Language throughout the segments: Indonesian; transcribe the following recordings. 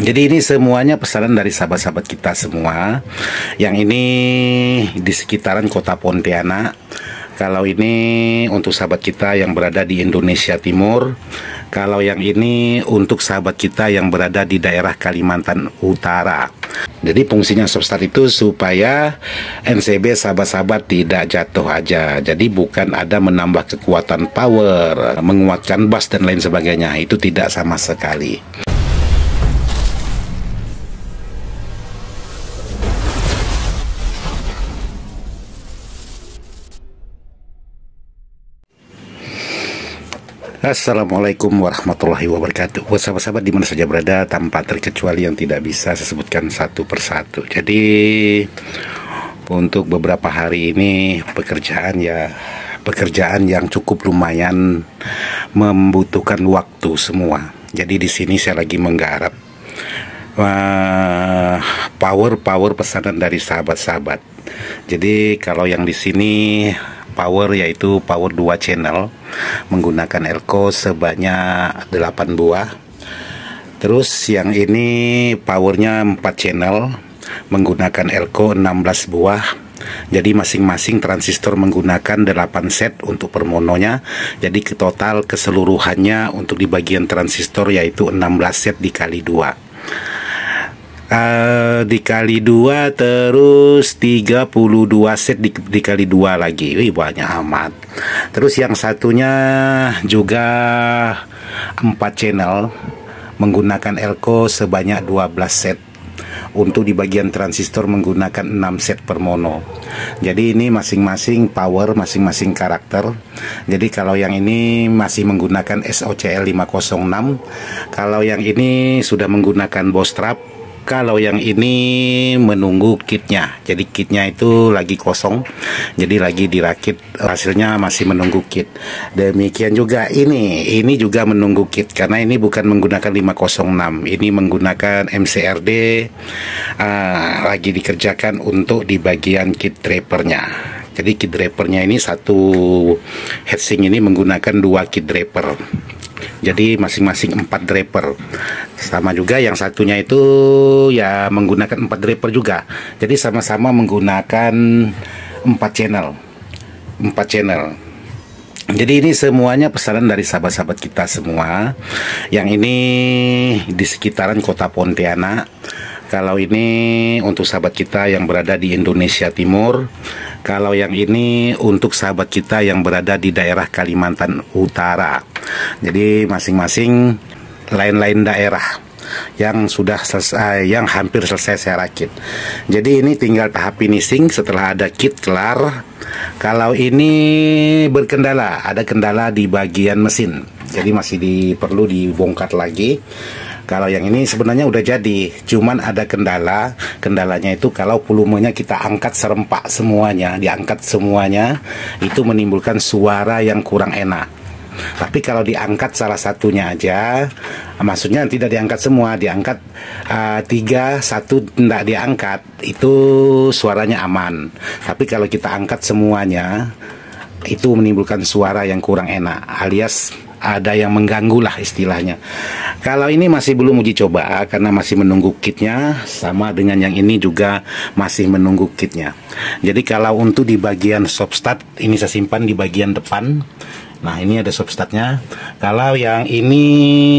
Jadi ini semuanya pesanan dari sahabat-sahabat kita semua. Yang ini di sekitaran kota Pontianak. Kalau ini untuk sahabat kita yang berada di Indonesia Timur. Kalau yang ini untuk sahabat kita yang berada di daerah Kalimantan Utara. Jadi fungsinya Soapstart itu supaya NCB sahabat-sahabat tidak jatuh aja. Jadi bukan ada menambah kekuatan power, menguatkan bass dan lain sebagainya. Itu tidak sama sekali. Assalamualaikum warahmatullahi wabarakatuh. Buat sahabat-sahabat di mana saja berada, tanpa terkecuali yang tidak bisa saya sebutkan satu persatu. Jadi untuk beberapa hari ini pekerjaan yang cukup lumayan membutuhkan waktu semua. Jadi di sini saya lagi menggarap power pesanan dari sahabat-sahabat. Jadi kalau yang di sini power yaitu power 2 channel menggunakan elko sebanyak 8 buah. Terus yang ini powernya 4 channel menggunakan elko 16 buah. Jadi masing-masing transistor menggunakan 8 set untuk per mononya. Jadi total keseluruhannya untuk di bagian transistor yaitu 16 set dikali 2. Dikali 2 terus 32 set dikali 2 lagi. Wih, banyak amat. Terus yang satunya juga 4 channel menggunakan elko sebanyak 12 set. Untuk di bagian transistor menggunakan 6 set per mono. Jadi ini masing-masing power, masing-masing karakter. Jadi kalau yang ini masih menggunakan SOCL 506. Kalau yang ini sudah menggunakan Boss Trap. Kalau yang ini menunggu kitnya. Jadi kitnya itu lagi kosong. Jadi lagi dirakit, hasilnya masih menunggu kit. Demikian juga ini juga menunggu kit. Karena ini bukan menggunakan 506. Ini menggunakan MCRD. Lagi dikerjakan untuk di bagian kit drapernya. Jadi kit drapernya ini satu heatsink ini menggunakan 2 kit draper. Jadi masing-masing 4 draper. Sama juga yang satunya itu ya menggunakan 4 draper juga. Jadi sama-sama menggunakan 4 channel. Jadi ini semuanya pesanan dari sahabat-sahabat kita semua. Yang ini di sekitaran kota Pontianak. Kalau ini untuk sahabat kita yang berada di Indonesia Timur. Kalau yang ini untuk sahabat kita yang berada di daerah Kalimantan Utara. Jadi masing-masing lain-lain daerah yang sudah selesai, yang hampir selesai saya rakit. Jadi ini tinggal tahap finishing setelah ada kit kelar. Kalau ini berkendala, ada kendala di bagian mesin. Jadi masih perlu dibongkar lagi. Kalau yang ini sebenarnya udah jadi, cuman ada kendalanya itu kalau volumenya kita angkat serempak semuanya, diangkat semuanya, itu menimbulkan suara yang kurang enak. Tapi kalau diangkat salah satunya aja, maksudnya tidak diangkat semua, diangkat 3, 1 tidak diangkat, itu suaranya aman. Tapi kalau kita angkat semuanya, itu menimbulkan suara yang kurang enak, alias ada yang mengganggu lah istilahnya. Kalau ini masih belum uji coba karena masih menunggu kitnya, sama dengan yang ini juga masih menunggu kitnya. Jadi kalau untuk di bagian Soapstart ini saya simpan di bagian depan. Nah ini ada Soapstartnya. Kalau yang ini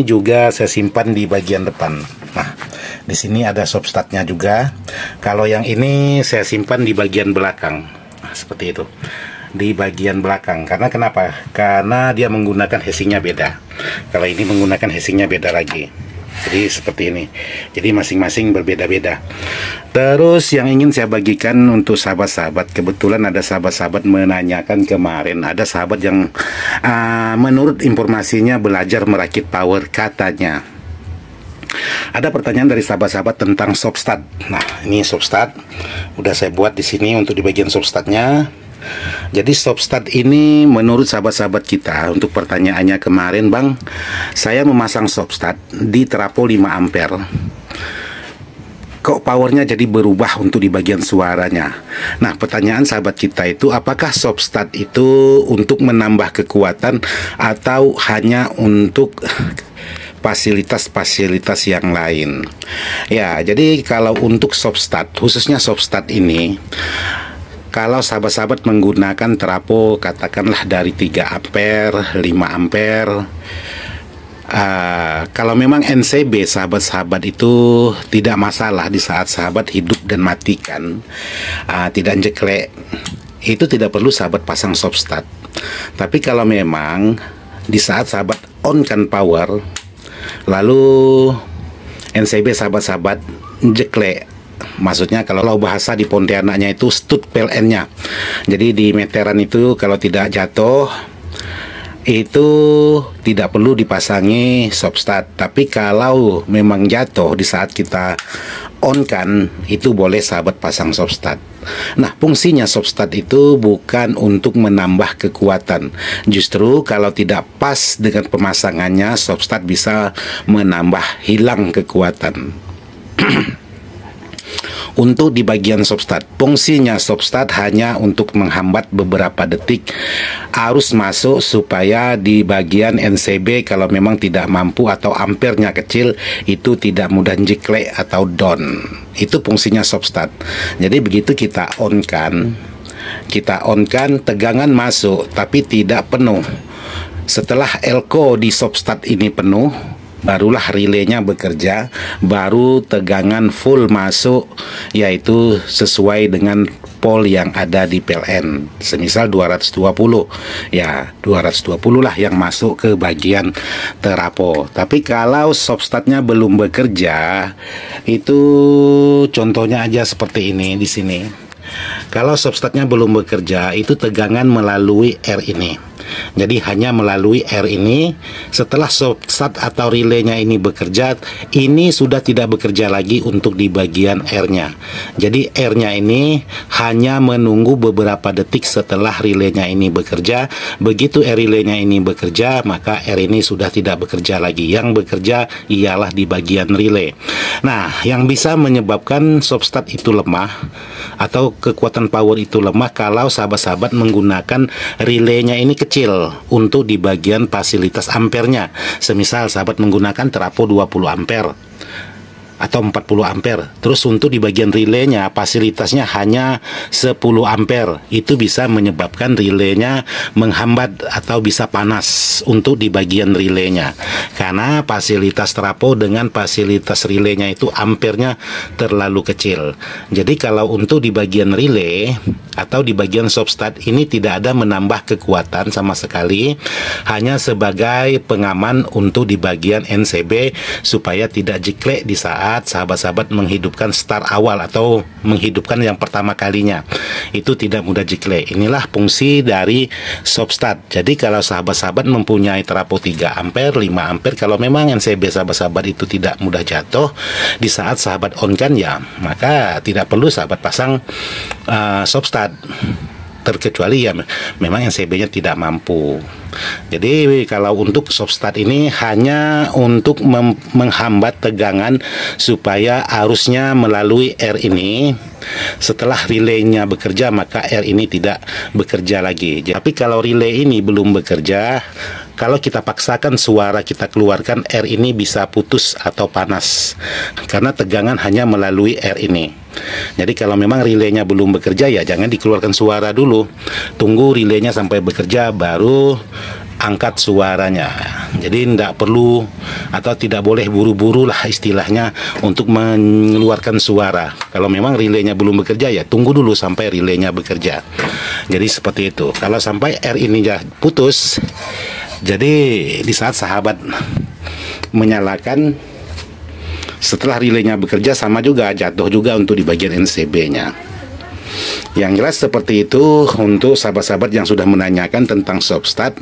juga saya simpan di bagian depan. Nah di sini ada Soapstartnya juga. Kalau yang ini saya simpan di bagian belakang. Nah, seperti itu. Di bagian belakang. Karena kenapa? Karena dia menggunakan casingnya beda. Kalau ini menggunakan casingnya beda lagi. Jadi seperti ini. Jadi masing-masing berbeda-beda. Terus yang ingin saya bagikan untuk sahabat-sahabat, kebetulan ada sahabat-sahabat menanyakan kemarin, ada sahabat yang menurut informasinya belajar merakit power katanya. Ada pertanyaan dari sahabat-sahabat tentang Soapstart. Nah, ini Soapstart. Udah saya buat di sini untuk di bagian Soapstartnya. Jadi Soapstart ini menurut sahabat-sahabat kita, untuk pertanyaannya kemarin, Bang, saya memasang Soapstart di trafo 5 ampere. Kok powernya jadi berubah untuk di bagian suaranya? Nah, pertanyaan sahabat kita itu, apakah Soapstart itu untuk menambah kekuatan atau hanya untuk fasilitas-fasilitas yang lain. Ya, jadi kalau untuk stop-start, khususnya stop-start ini, kalau sahabat-sahabat menggunakan trafo katakanlah dari 3 ampere, 5 ampere, kalau memang NCB sahabat-sahabat itu tidak masalah di saat sahabat hidup dan matikan, tidak jeklek, itu tidak perlu sahabat pasang stop-start. Tapi kalau memang di saat sahabat on kan power, lalu NCB sahabat-sahabat jeklek, maksudnya kalau bahasa di Pontianaknya itu stud PLN-nya. Jadi di meteran itu kalau tidak jatuh itu tidak perlu dipasangi stop-start. Tapi kalau memang jatuh di saat kita on kan, itu boleh sahabat pasang stop-start. Nah, fungsinya stop-start itu bukan untuk menambah kekuatan. Justru kalau tidak pas dengan pemasangannya, stop-start bisa menambah hilang kekuatan. Untuk di bagian stop-start, fungsinya stop-start hanya untuk menghambat beberapa detik arus masuk supaya di bagian NCB kalau memang tidak mampu atau ampernya kecil itu tidak mudah jeklek atau down. Itu fungsinya stop-start. Jadi begitu kita on kan, tegangan masuk tapi tidak penuh. Setelah elko di stop-start ini penuh, barulah relaynya bekerja, baru tegangan full masuk, yaitu sesuai dengan pol yang ada di PLN. Semisal 220, ya 220 lah yang masuk ke bagian terapo. Tapi kalau stop-startnya belum bekerja, itu contohnya aja seperti ini di sini. Kalau stop-startnya belum bekerja, itu tegangan melalui R ini. Jadi hanya melalui R ini. Setelah stop-start atau relaynya ini bekerja, ini sudah tidak bekerja lagi untuk di bagian R-nya. Jadi R-nya ini hanya menunggu beberapa detik setelah relaynya ini bekerja. Begitu R relaynya ini bekerja, maka R ini sudah tidak bekerja lagi. Yang bekerja ialah di bagian relay. Nah, yang bisa menyebabkan stop-start itu lemah atau kekuatan power itu lemah kalau sahabat-sahabat menggunakan relaynya ini kecil untuk di bagian fasilitas ampernya. Semisal sahabat menggunakan trafo 20 ampere atau 40 ampere. Terus untuk di bagian relaynya fasilitasnya hanya 10 ampere. Itu bisa menyebabkan relaynya menghambat atau bisa panas untuk di bagian relaynya. Karena fasilitas trafo dengan fasilitas relaynya itu ampernya terlalu kecil. Jadi kalau untuk di bagian relay atau di bagian stop-start ini tidak ada menambah kekuatan sama sekali, hanya sebagai pengaman untuk di bagian NCB supaya tidak jeklek di saat sahabat-sahabat menghidupkan start awal atau menghidupkan yang pertama kalinya. Itu tidak mudah jeklek. Inilah fungsi dari stop-start. Jadi kalau sahabat-sahabat mempunyai trafo 3 ampere, 5 ampere, kalau memang NCB sahabat-sahabat itu tidak mudah jatuh di saat sahabat on kan, ya maka tidak perlu sahabat pasang stop-start, terkecuali ya memang NCB-nya tidak mampu. Jadi kalau untuk stop-start ini hanya untuk menghambat tegangan supaya arusnya melalui R ini. Setelah relaynya bekerja, maka R ini tidak bekerja lagi. Tapi kalau relay ini belum bekerja, kalau kita paksakan suara kita keluarkan, R ini bisa putus atau panas karena tegangan hanya melalui R ini. Jadi kalau memang relaynya belum bekerja, ya jangan dikeluarkan suara dulu. Tunggu relaynya sampai bekerja, baru angkat suaranya. Jadi tidak perlu atau tidak boleh buru-buru lah istilahnya untuk mengeluarkan suara. Kalau memang relaynya belum bekerja, ya tunggu dulu sampai relaynya bekerja. Jadi seperti itu. Kalau sampai R ini ya putus, jadi di saat sahabat menyalakan, setelah relaynya bekerja sama juga jatuh juga untuk di bagian NCB-nya. Yang jelas seperti itu untuk sahabat-sahabat yang sudah menanyakan tentang stop-start.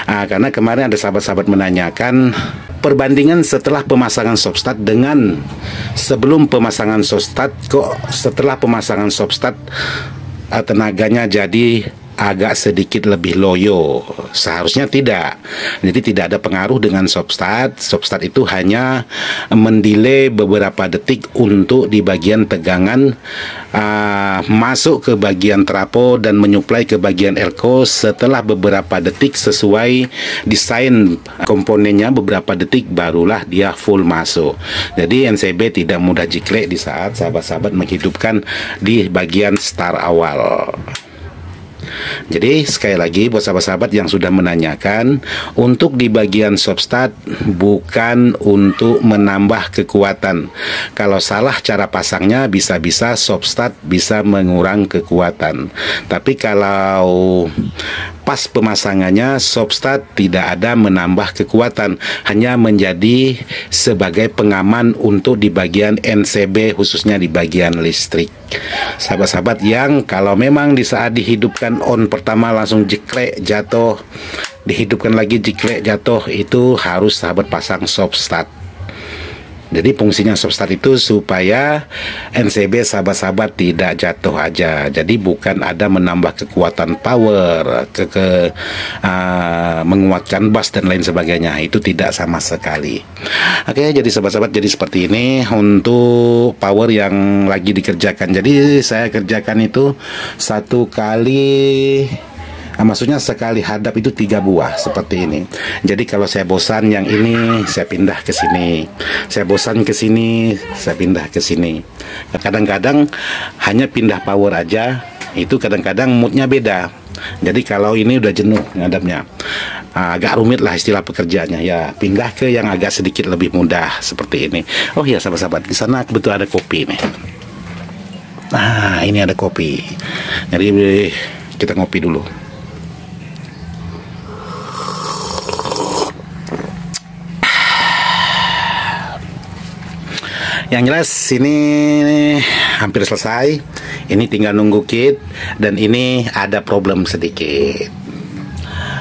Karena kemarin ada sahabat-sahabat menanyakan perbandingan setelah pemasangan stop-start dengan sebelum pemasangan stop-start. Kok setelah pemasangan stop-start tenaganya jadi agak sedikit lebih loyo. Seharusnya tidak. Jadi tidak ada pengaruh dengan soft start. Soft start itu hanya mendelay beberapa detik untuk di bagian tegangan masuk ke bagian trapo dan menyuplai ke bagian elko. Setelah beberapa detik sesuai desain komponennya, beberapa detik barulah dia full masuk. Jadi NCB tidak mudah jiklek di saat sahabat-sahabat menghidupkan di bagian start awal. Jadi sekali lagi buat sahabat-sahabat yang sudah menanyakan, untuk di bagian soft start bukan untuk menambah kekuatan. Kalau salah cara pasangnya bisa-bisa soft start bisa mengurang kekuatan. Tapi kalau pas pemasangannya soft start tidak ada menambah kekuatan, hanya menjadi sebagai pengaman untuk di bagian NCB, khususnya di bagian listrik. Sahabat-sahabat yang kalau memang di saat dihidupkan on pertama langsung jeklek jatuh, dihidupkan lagi jeklek jatuh, itu harus sahabat pasang soft start. Jadi fungsinya soft start itu supaya NCB sahabat-sahabat tidak jatuh aja. Jadi bukan ada menambah kekuatan power, menguatkan bass dan lain sebagainya. Itu tidak sama sekali. Oke, jadi sahabat-sahabat, jadi seperti ini untuk power yang lagi dikerjakan. Jadi saya kerjakan itu satu kali. Maksudnya sekali hadap itu 3 buah seperti ini. Jadi kalau saya bosan yang ini, saya pindah ke sini. Saya bosan ke sini, saya pindah ke sini. Kadang-kadang hanya pindah power aja, itu kadang-kadang moodnya beda. Jadi kalau ini udah jenuh ngadapnya, agak rumit lah istilah pekerjaannya, ya pindah ke yang agak sedikit lebih mudah seperti ini. Oh ya sahabat-sahabat, di sana kebetulan ada kopi nih. Nah ini ada kopi. Jadi kita ngopi dulu. Yang jelas ini hampir selesai. Ini tinggal nunggu kit, dan ini ada problem sedikit.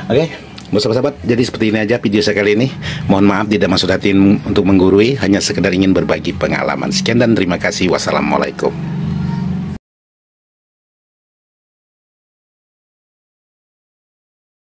Oke, buat sahabat-sahabat, jadi seperti ini aja video saya kali ini. Mohon maaf tidak maksud hati untuk menggurui, hanya sekedar ingin berbagi pengalaman. Sekian dan terima kasih. Wassalamualaikum.